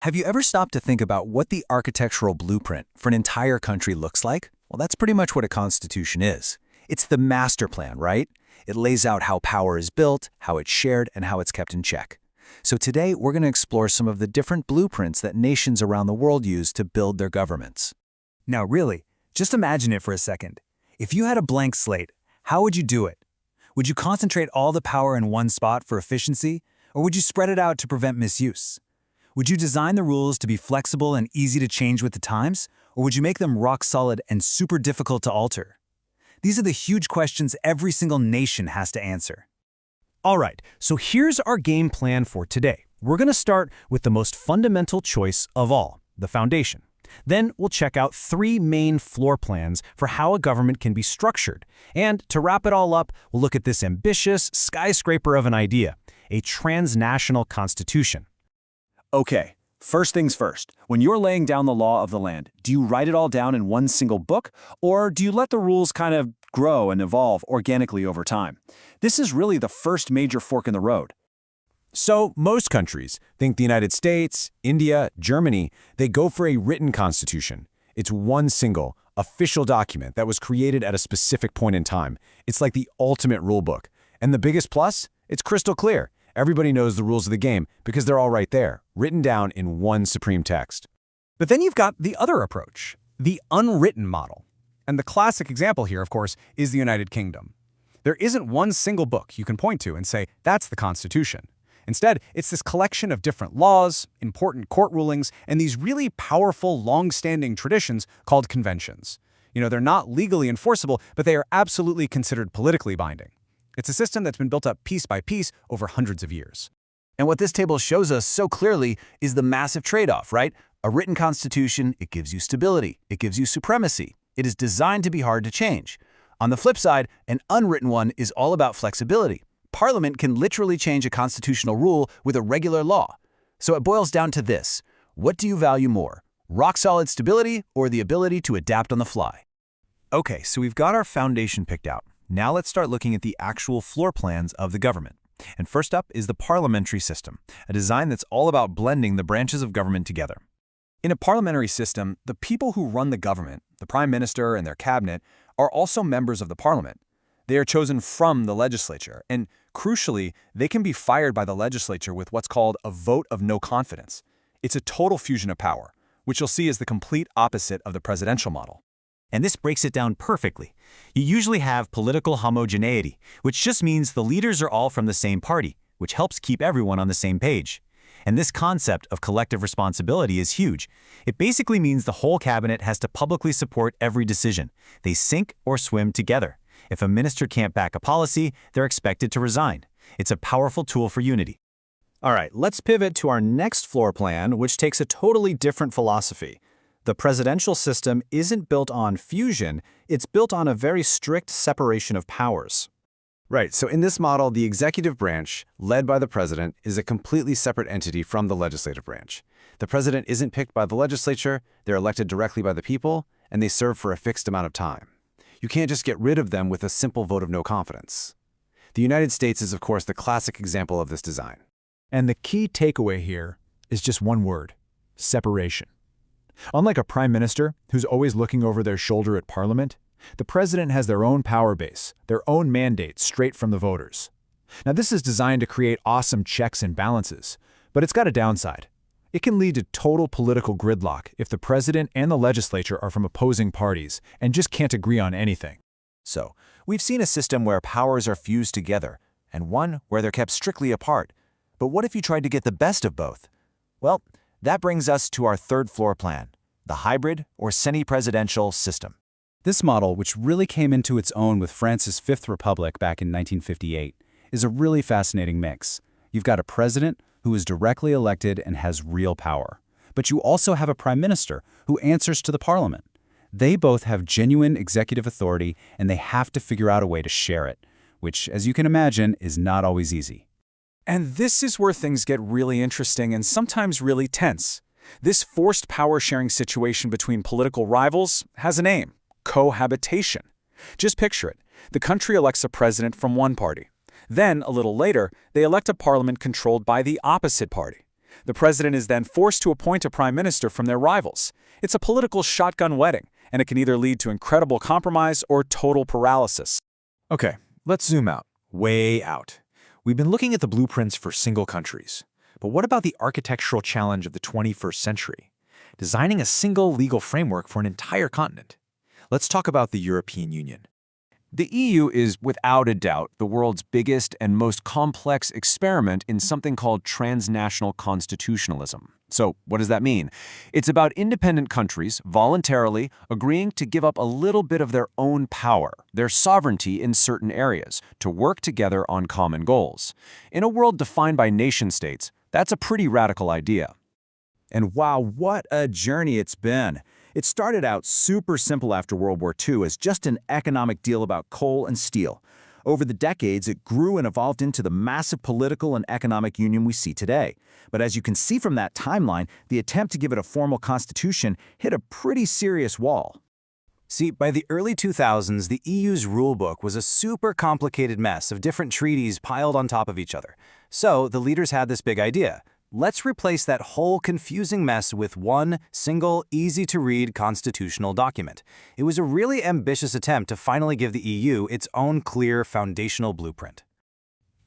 Have you ever stopped to think about what the architectural blueprint for an entire country looks like? Well, that's pretty much what a constitution is. It's the master plan, right? It lays out how power is built, how it's shared, and how it's kept in check. So today, we're going to explore some of the different blueprints that nations around the world use to build their governments. Now really, just imagine it for a second. If you had a blank slate, how would you do it? Would you concentrate all the power in one spot for efficiency, or would you spread it out to prevent misuse? Would you design the rules to be flexible and easy to change with the times, or would you make them rock solid and super difficult to alter? These are the huge questions every single nation has to answer. All right, so here's our game plan for today. We're going to start with the most fundamental choice of all, the foundation. Then we'll check out 3 main floor plans for how a government can be structured. And to wrap it all up, we'll look at this ambitious skyscraper of an idea, a transnational constitution. Okay, first things first. When you're laying down the law of the land, do you write it all down in one single book, or do you let the rules kind of grow and evolve organically over time? This is really the first major fork in the road. So most countries, think the United States, India, Germany, they go for a written constitution. It's one single, official document that was created at a specific point in time. It's like the ultimate rule book. And the biggest plus? It's crystal clear. Everybody knows the rules of the game because they're all right there, written down in one supreme text. But then you've got the other approach, the unwritten model. And the classic example here, of course, is the United Kingdom. There isn't one single book you can point to and say, that's the Constitution. Instead, it's this collection of different laws, important court rulings, and these really powerful, long-standing traditions called conventions. They're not legally enforceable, but they are absolutely considered politically binding. It's a system that's been built up piece by piece over hundreds of years. And what this table shows us so clearly is the massive trade-off, right? A written constitution, it gives you stability, it gives you supremacy. It is designed to be hard to change. On the flip side, an unwritten one is all about flexibility. Parliament can literally change a constitutional rule with a regular law. So it boils down to this. What do you value more? Rock-solid stability or the ability to adapt on the fly? Okay, so we've got our foundation picked out. Now let's start looking at the actual floor plans of the government. And first up is the parliamentary system, a design that's all about blending the branches of government together. In a parliamentary system, the people who run the government, the prime minister and their cabinet, are also members of the parliament. They are chosen from the legislature, and crucially, they can be fired by the legislature with what's called a vote of no confidence. It's a total fusion of power, which you'll see is the complete opposite of the presidential model. And this breaks it down perfectly. You usually have political homogeneity, which just means the leaders are all from the same party, which helps keep everyone on the same page. And this concept of collective responsibility is huge. It basically means the whole cabinet has to publicly support every decision. They sink or swim together. If a minister can't back a policy, they're expected to resign. It's a powerful tool for unity. All right, let's pivot to our next floor plan, which takes a totally different philosophy. The presidential system isn't built on fusion, it's built on a very strict separation of powers. Right, so in this model, the executive branch, led by the president, is a completely separate entity from the legislative branch. The president isn't picked by the legislature, they're elected directly by the people, and they serve for a fixed amount of time. You can't just get rid of them with a simple vote of no confidence. The United States is, of course, the classic example of this design. And the key takeaway here is just one word: separation. Unlike a prime minister who's always looking over their shoulder at parliament, the president has their own power base, their own mandate straight from the voters. Now, this is designed to create awesome checks and balances, but it's got a downside. It can lead to total political gridlock if the president and the legislature are from opposing parties and just can't agree on anything. So, we've seen a system where powers are fused together, and one where they're kept strictly apart. But what if you tried to get the best of both? Well, that brings us to our third floor plan, the hybrid or semi-presidential system. This model, which really came into its own with France's Fifth Republic back in 1958, is a really fascinating mix. You've got a president who is directly elected and has real power. But you also have a prime minister who answers to the parliament. They both have genuine executive authority, and they have to figure out a way to share it, which, as you can imagine, is not always easy. And this is where things get really interesting and sometimes really tense. This forced power-sharing situation between political rivals has a name: cohabitation. Just picture it. The country elects a president from one party. Then, a little later, they elect a parliament controlled by the opposite party. The president is then forced to appoint a prime minister from their rivals. It's a political shotgun wedding, and it can either lead to incredible compromise or total paralysis. Okay, let's zoom out, way out. We've been looking at the blueprints for single countries. But what about the architectural challenge of the 21st century? Designing a single legal framework for an entire continent. Let's talk about the European Union. The EU is, without a doubt, the world's biggest and most complex experiment in something called transnational constitutionalism. So, what does that mean? It's about independent countries voluntarily agreeing to give up a little bit of their own power, their sovereignty in certain areas, to work together on common goals. In a world defined by nation-states, that's a pretty radical idea. And wow, what a journey it's been. It started out super simple after World War II as just an economic deal about coal and steel. Over the decades, it grew and evolved into the massive political and economic union we see today. But as you can see from that timeline, the attempt to give it a formal constitution hit a pretty serious wall. See, by the early 2000s, the EU's rulebook was a super complicated mess of different treaties piled on top of each other. So the leaders had this big idea. Let's replace that whole confusing mess with one single, easy-to-read constitutional document. It was a really ambitious attempt to finally give the EU its own clear foundational blueprint.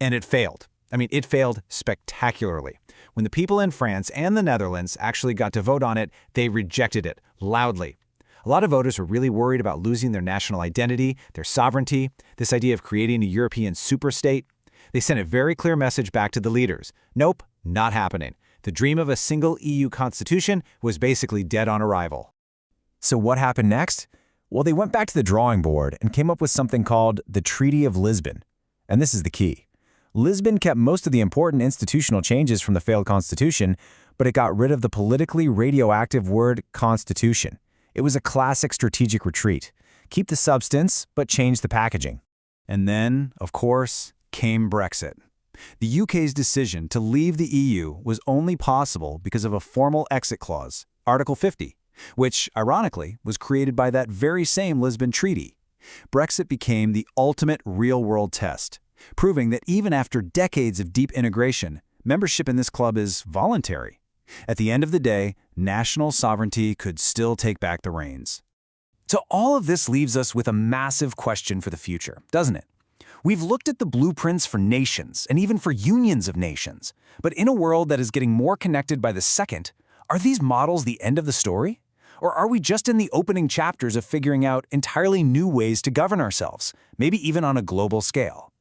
And it failed. It failed spectacularly. When the people in France and the Netherlands actually got to vote on it, they rejected it loudly. A lot of voters were really worried about losing their national identity, their sovereignty, this idea of creating a European superstate. They sent a very clear message back to the leaders. Nope, not happening. The dream of a single EU constitution was basically dead on arrival. So what happened next? Well, they went back to the drawing board and came up with something called the Treaty of Lisbon. And this is the key. Lisbon kept most of the important institutional changes from the failed constitution, but it got rid of the politically radioactive word constitution. It was a classic strategic retreat. Keep the substance, but change the packaging. And then, of course, came Brexit. The UK's decision to leave the EU was only possible because of a formal exit clause, Article 50, which, ironically, was created by that very same Lisbon Treaty. Brexit became the ultimate real-world test, proving that even after decades of deep integration, membership in this club is voluntary. At the end of the day, national sovereignty could still take back the reins. So all of this leaves us with a massive question for the future, doesn't it? We've looked at the blueprints for nations and even for unions of nations. But in a world that is getting more connected by the second, are these models the end of the story? Or are we just in the opening chapters of figuring out entirely new ways to govern ourselves, maybe even on a global scale?